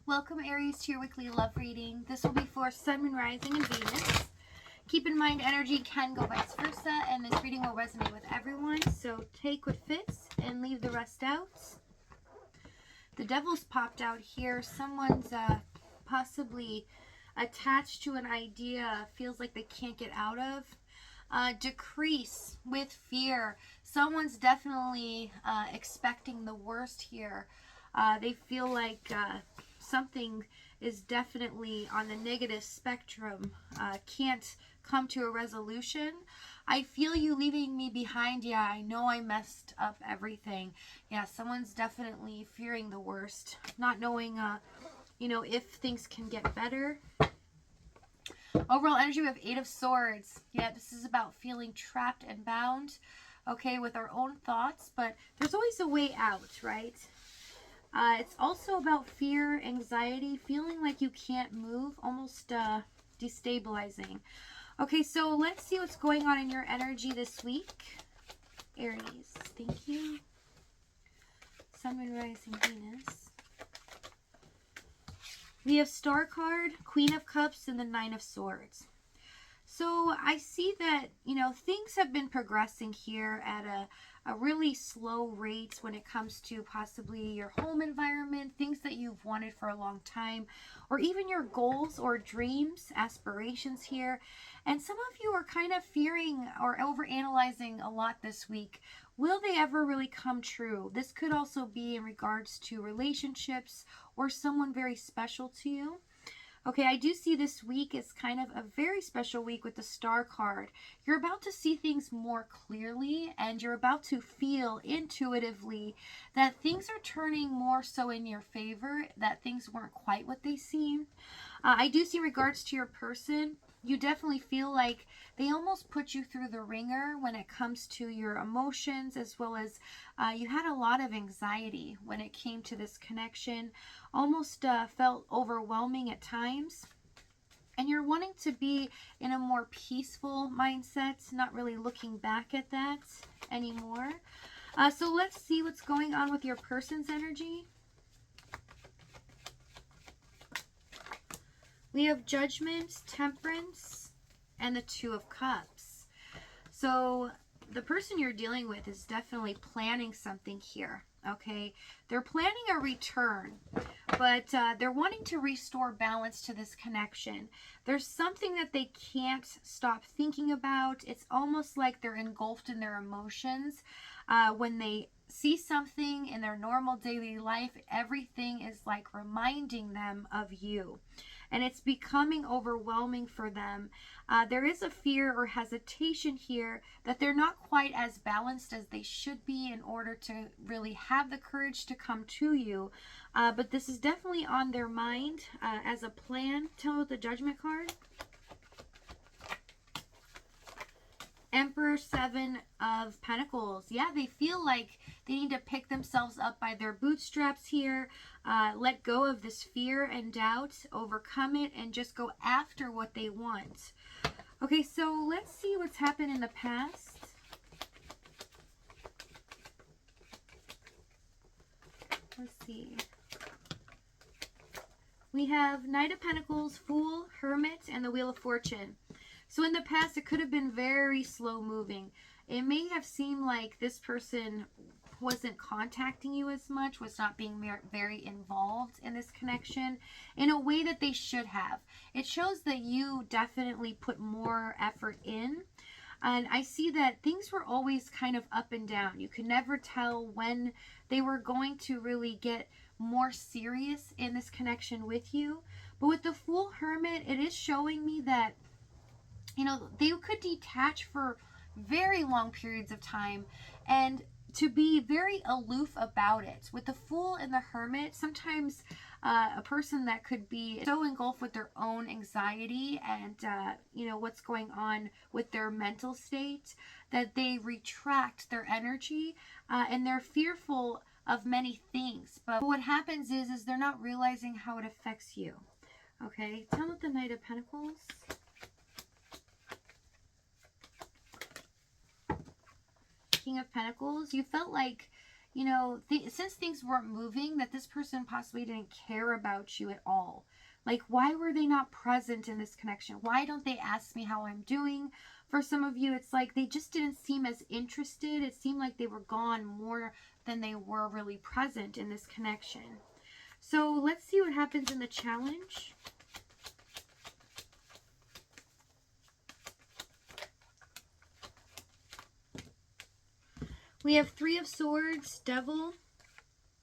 Welcome, Aries, to your weekly love reading. This will be for Sun, Moon, Rising, and Venus. Keep in mind, energy can go vice versa, and this reading will resonate with everyone. So take what fits and leave the rest out. The Devil's popped out here. Someone's possibly attached to an idea, feels like they can't get out of. Decrease with fear. Someone's definitely expecting the worst here. They feel like something is definitely on the negative spectrum, can't come to a resolution. I feel you leaving me behind. Yeah, I know I messed up everything. Yeah, someone's definitely fearing the worst, not knowing, if things can get better. Overall energy, we have 8 of Swords. Yeah, this is about feeling trapped and bound, okay, with our own thoughts, but there's always a way out, right? It's also about fear, anxiety, feeling like you can't move, almost destabilizing. Okay, so let's see what's going on in your energy this week. Aries, thank you. Sun, Moon, Rising, Venus. We have Star card, Queen of Cups, and the 9 of Swords. So I see that, things have been progressing here at a really slow rate when it comes to possibly your home environment, things that you've wanted for a long time, or even your goals or dreams, aspirations here. And some of you are kind of fearing or overanalyzing a lot this week. Will they ever really come true? This could also be in regards to relationships or someone very special to you. Okay, I do see this week is kind of a very special week with the Star card. You're about to see things more clearly, and you're about to feel intuitively that things are turning more so in your favor, that things weren't quite what they seemed. I do see in regards to your person, you definitely feel like they almost put you through the ringer when it comes to your emotions, as well as you had a lot of anxiety when it came to this connection, almost felt overwhelming at times. And you're wanting to be in a more peaceful mindset, not really looking back at that anymore. So let's see what's going on with your person's energy. We have Judgment, Temperance, and the 2 of Cups. So the person you're dealing with is definitely planning something here, okay? They're planning a return, but they're wanting to restore balance to this connection. There's something that they can't stop thinking about. It's almost like they're engulfed in their emotions. When they see something in their normal daily life, everything is like reminding them of you. And it's becoming overwhelming for them. There is a fear or hesitation here that they're not quite as balanced as they should be in order to really have the courage to come to you. But this is definitely on their mind as a plan. Tell me with the Judgment card. Emperor, 7 of Pentacles. Yeah, they feel like they need to pick themselves up by their bootstraps here, let go of this fear and doubt, overcome it, and just go after what they want. Okay, so let's see what's happened in the past. Let's see. We have Knight of Pentacles, Fool, Hermit, and the Wheel of Fortune. So in the past, it could have been very slow moving. It may have seemed like this person wasn't contacting you as much, was not being very involved in this connection in a way that they should have. It shows that you definitely put more effort in. And I see that things were always kind of up and down. You could never tell when they were going to really get more serious in this connection with you. But with the Fool, Hermit, it is showing me that they could detach for very long periods of time and to be very aloof about it. With the Fool and the Hermit, sometimes a person that could be so engulfed with their own anxiety and, what's going on with their mental state, that they retract their energy and they're fearful of many things. But what happens is they're not realizing how it affects you. Okay, tell me what the Knight of Pentacles. King of Pentacles. You felt like you know, since things weren't moving, that this person possibly didn't care about you at all. Like, why were they not present in this connection? Why don't they ask me how I'm doing? For some of you, it's like they just didn't seem as interested. It seemed like they were gone more than they were really present in this connection. So let's see what happens in the challenge. We have Three of Swords, Devil,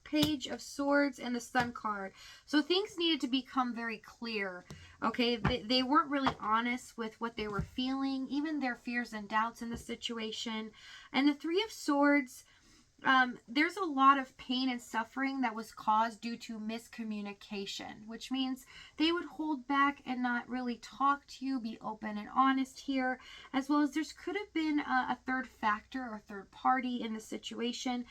Page of Swords, and the Sun card. So things needed to become very clear. Okay, they weren't really honest with what they were feeling, even their fears and doubts in the situation. And the Three of Swords, there's a lot of pain and suffering that was caused due to miscommunication, which means they would hold back and not really talk to you, be open and honest here, as well as there could have been a third factor or third party in the situation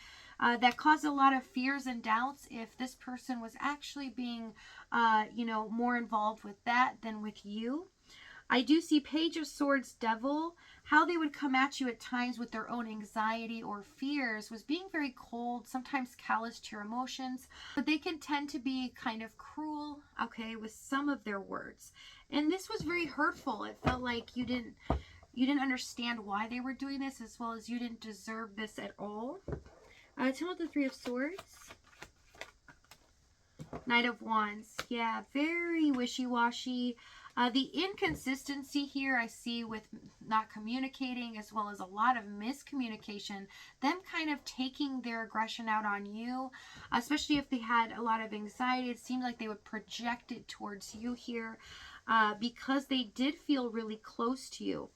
that caused a lot of fears and doubts if this person was actually being, you know, more involved with that than with you. I do see Page of Swords, Devil. How they would come at you at times with their own anxiety or fears was being very cold, sometimes callous to your emotions, but they can tend to be kind of cruel, okay, with some of their words. And this was very hurtful. It felt like you didn't understand why they were doing this, as well as you didn't deserve this at all. Tell me the Three of Swords. Knight of Wands. Yeah, very wishy-washy. The inconsistency here I see with not communicating, as well as a lot of miscommunication, them kind of taking their aggression out on you, especially if they had a lot of anxiety. It seemed like they would project it towards you here because they did feel really close to you.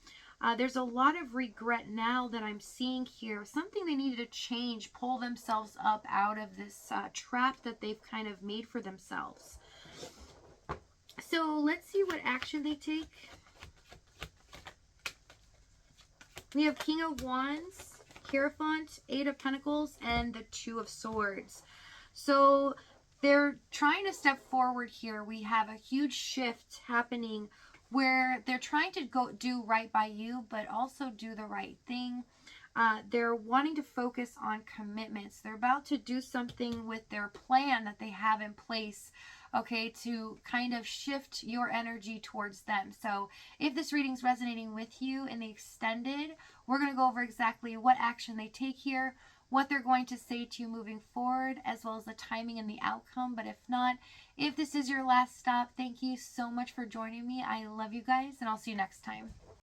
There's a lot of regret now that I'm seeing here. Something they needed to change, pull themselves up out of this trap that they've kind of made for themselves. So let's see what action they take. We have King of Wands, Hierophant, Eight of Pentacles, and the Two of Swords. So they're trying to step forward here. We have a huge shift happening where they're trying to go do right by you, but also do the right thing. They're wanting to focus on commitments. They're about to do something with their plan that they have in place, okay, to kind of shift your energy towards them. So if this reading's resonating with you in the extended, we're going to go over exactly what action they take here, what they're going to say to you moving forward, as well as the timing and the outcome. But if not, if this is your last stop, thank you so much for joining me. I love you guys, and I'll see you next time.